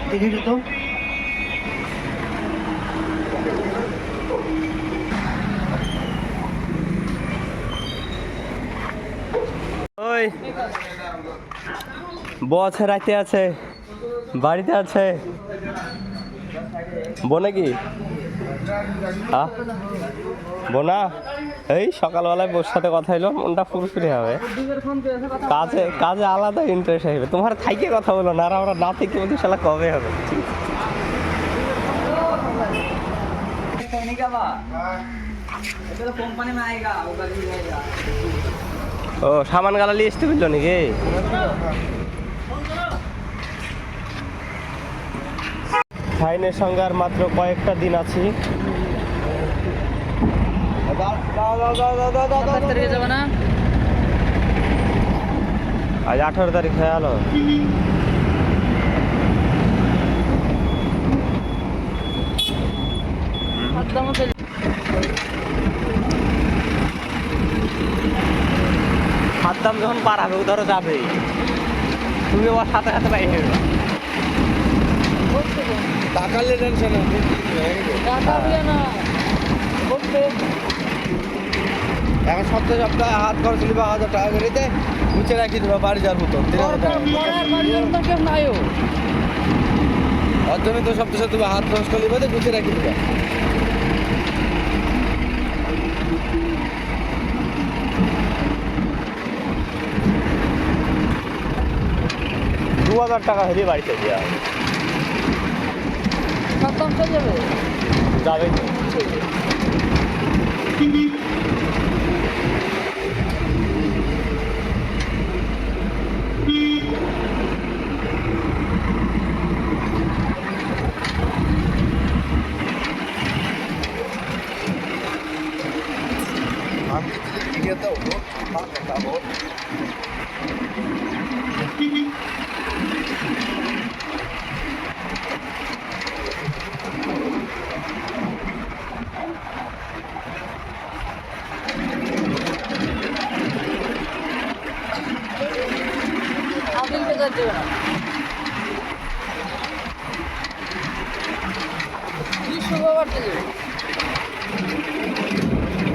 দেখেছো তো ওই বস রাইতে আছে বাড়িতে আছে বোনে কি হ্যাঁ বোনা এই সকালবেলায় বোর সাথে কথা হইলো মনটা ফুরফুরে হবে কাজে কাজে আলাদা ইন্টারেস্ট আসবে তোমার থাইকে কথা বলো না আর আমরা না থেকে বলছি শালা কবে হবে ও সামান গালা নিয়ে আসতে বললো নাকি ফাইনের সঙ্গে আর মাত্র কয়েকটা দিন আছি আজ 18 তারিখ হয়ে গেল হাতদাম যখন পার হবে ধরো যাবে তুমি ওর সাথে সাথে বাইরে নেবে টাকালে টেনশন এখন সপ্তাহে সপ্তাহে হাত খরচ নিবে 1000 টাকা করে দে গুছিয়ে রাখি দেবা বাড়ি যাওয়ার মতো 3000 টাকা ওর জন্য তো সপ্তাহে তুমি হাত খরচ করে নিবে গুছিয়ে রাখি দেবা টাকা হলে বাড়িতে দেওয়া যাবে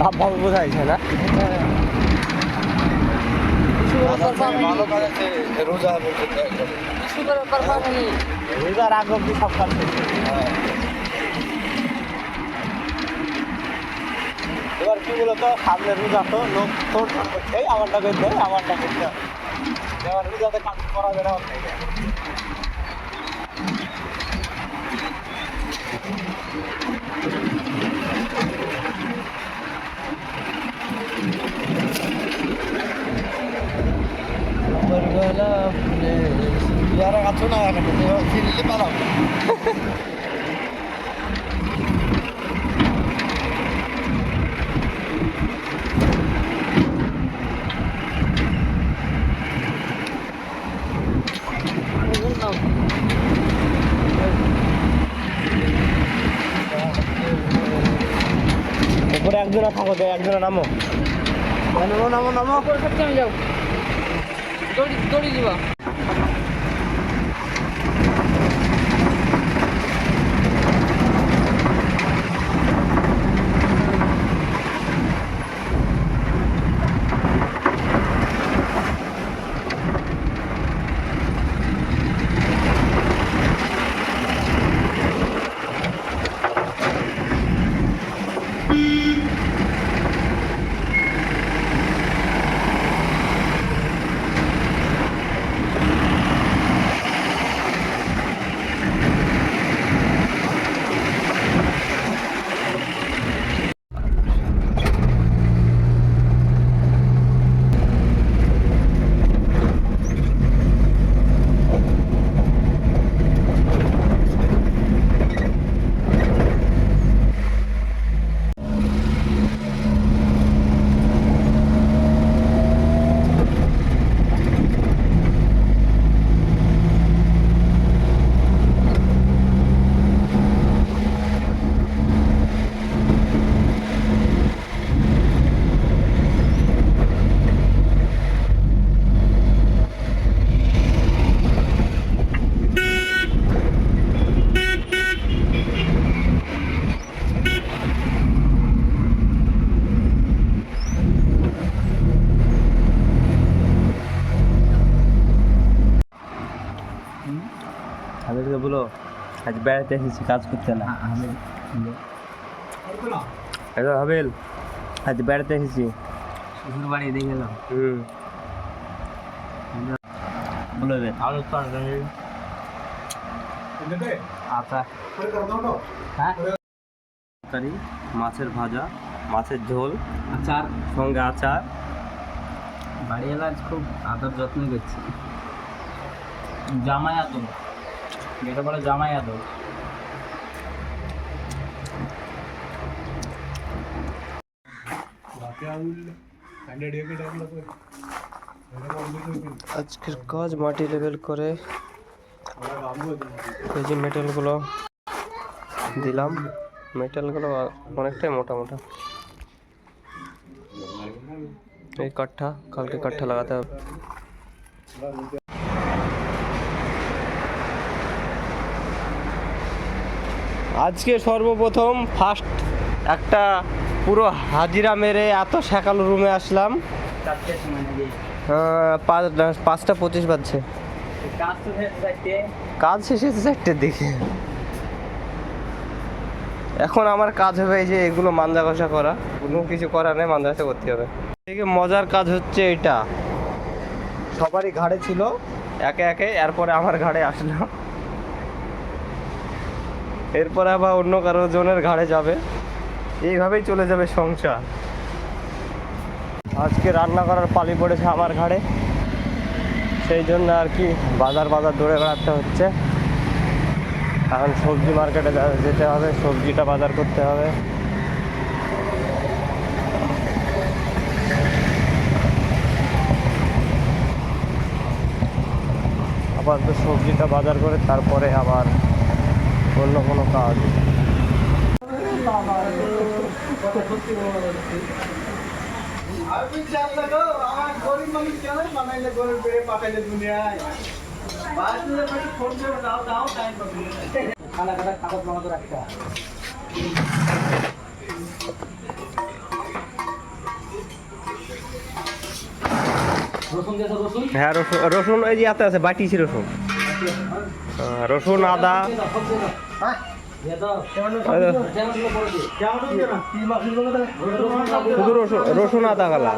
ভাব বোঝাইছে না রোজার আগ অব্দি সব কাজ এবার কি বলতো সামনে রোজা তো লোক তোর এই আমারটা করতে আমারটা করতে এবার রোজাতে কাজ করা যাবে না यार आছো না এখন ফিরলে পালাও উপরে একজনা থাকো একজনা নামো নামো নামো নামো উপরে থাকতে যাও দড়ি দড়ি দিবা আজ বেড়াতে এসেছি, কাজ করতে না। হ্যালো হাবিল, আজ বেড়াতে এসেছি। শ্বশুর বাড়ি দিয়ে গেলাম। বলো আলু তরকারি, আচ্ছা হ্যাঁ, তরকারি, মাছের ভাজা, মাছের ঝোল, আচার, সঙ্গে আচার। বাড়ি এলা আজ খুব আদর যত্ন করছি। জামাই আদর, যেটা বলে জামাই আদর। আজকের কাজ মাটি লেভেল করে এই যে মেটেলগুলো দিলাম, মেটেলগুলো অনেকটাই মোটা মোটা। এই কাঠটা কালকে কাঠটা লাগাতে হবে। আজকে সর্বপ্রথম ফার্স্ট একটা পুরো হাজিরা মেরে এত সকাল রুমে আসলাম। 4টের সময় নাকি? 5টা 25 বাজছে। কাজ তো শেষ 4টে। কাজ শেষ হয়েছে 4টের দিকে। এখন আমার কাজ হবে এই যে এগুলো মাঞ্জা ঘষা করা, কোনো কিছু করার নেই, মাঞ্জা ঘষা করতে হবে। থেকে মজার কাজ হচ্ছে এটা, সবারই ঘাড়ে ছিল একে একে, এরপরে আমার ঘাড়ে আসলো, এরপরে আবার অন্য কারো জনের ঘাড়ে যাবে, এইভাবেই চলে যাবে সংসার। আজকে রান্না করার পালি পড়েছে আমার ঘাড়ে, সেই জন্য আর কি বাজার দৌড়ে বেড়াতে হচ্ছে। এখন সবজি মার্কেটে যেতে হবে, সবজিটা বাজার করতে হবে। আবার তো সবজিটা বাজার করে তারপরে আবার অন্য কোনো কাজ। হ্যাঁ রসুন এই যে এত আছে, বাটিছি রসুন, রসুন আদা, শুধু রসুন আদা গালা।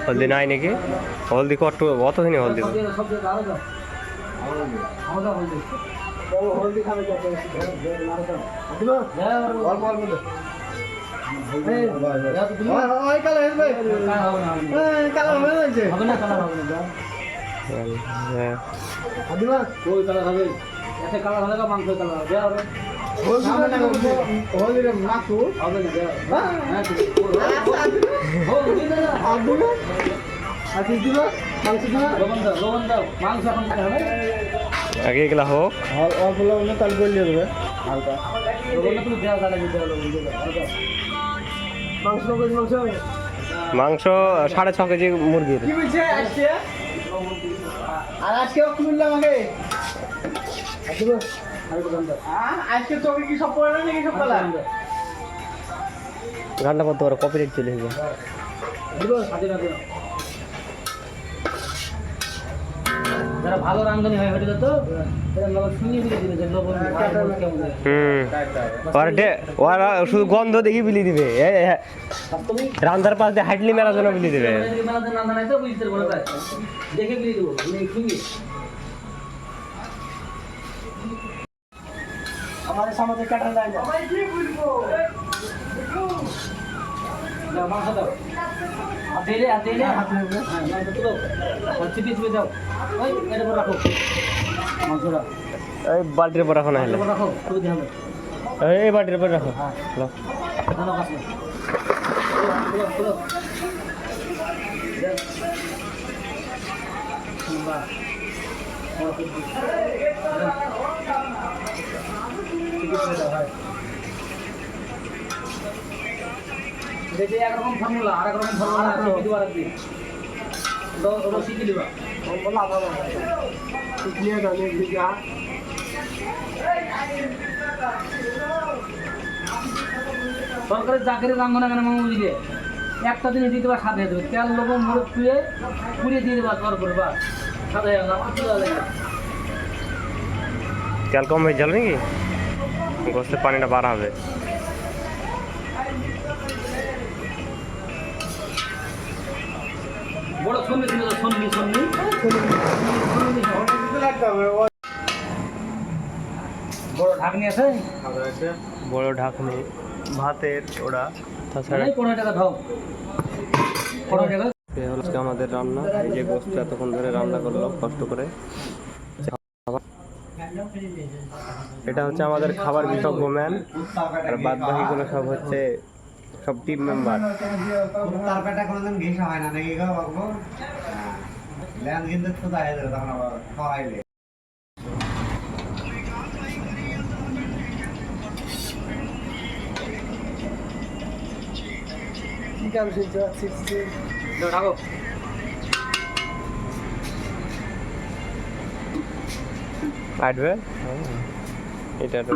হলদি নাই নাকি? হলদি কত দিনে হলদি? মাংস আগে এগুলা হোক, তাহলে বললে দেবে মাংস 6.5 কেজি মুরগির। আর আজকে আমাকে আজকে তোকে কি সব পড়ে নাকি সব কালা গানটা করতে পারো, কপিরাইট চলে যাবে। যারা ভালো রান্ধনি হয় হয়ে যেত শুনিয়ে দিলে লবণ ওরা শুধু গন্ধ দেখি বিলি দিবে, রান্ধার পাশ দিয়ে হাইটলি মেলার জন্য বিলি দিবে। দেখে বিলি দেবো আমাদের সামনে কাটা যায় না। মাংস দাও, দিলে হাত লাগবে, মাংস তুলো, চিপি চিপে দাও, ওই এটা পর রাখো মাংসটা, এই বালতির উপর রাখো, না হলে রাখো তুলে হবে, এই বালতির উপর রাখো। হ্যাঁ দাও কাছে তুলো দেখি একরকম ফর্মুলা আর একরকম ফর্মুলা শিখে দিবা রাখবি ওটা শিখে দিবা সরকারের চাকরির রাঙ্গন এখানে মামু বুঝলে একটা দিনে দিতে পারে সাথে দেবে তেল লবণ মুরগ ধুয়ে পুড়িয়ে দিয়ে দেবা তর করে বা সাথে তেল কম হয়ে গেল নাকি গোস্তের পানিটা বার হবে বড় সন্নি ছিল সন্নি সন্নি বড় ঢাকনি আছে বড় ঢাকনি ভাতের ওরা তাছাড়া কোনো টাকা ধাও কোনো টাকা এই হলো আজকে আমাদের রান্না এই যে গোস্ত এতক্ষণ ধরে রান্না করলো কষ্ট করে এটা হচ্ছে আমাদের খাবার বিশেষজ্ঞ ম্যান আর বাদ বাকিগুলো সব হচ্ছে সব টিম মেম্বার তরকারিটা কোনোদিন ঘেঁষা হয় না নাকি গো বাবু ল্যান কিন্তু খোদা হয়ে যাবে তখন আবার খাওয়াইলে ঢাকো আসবে এটা তো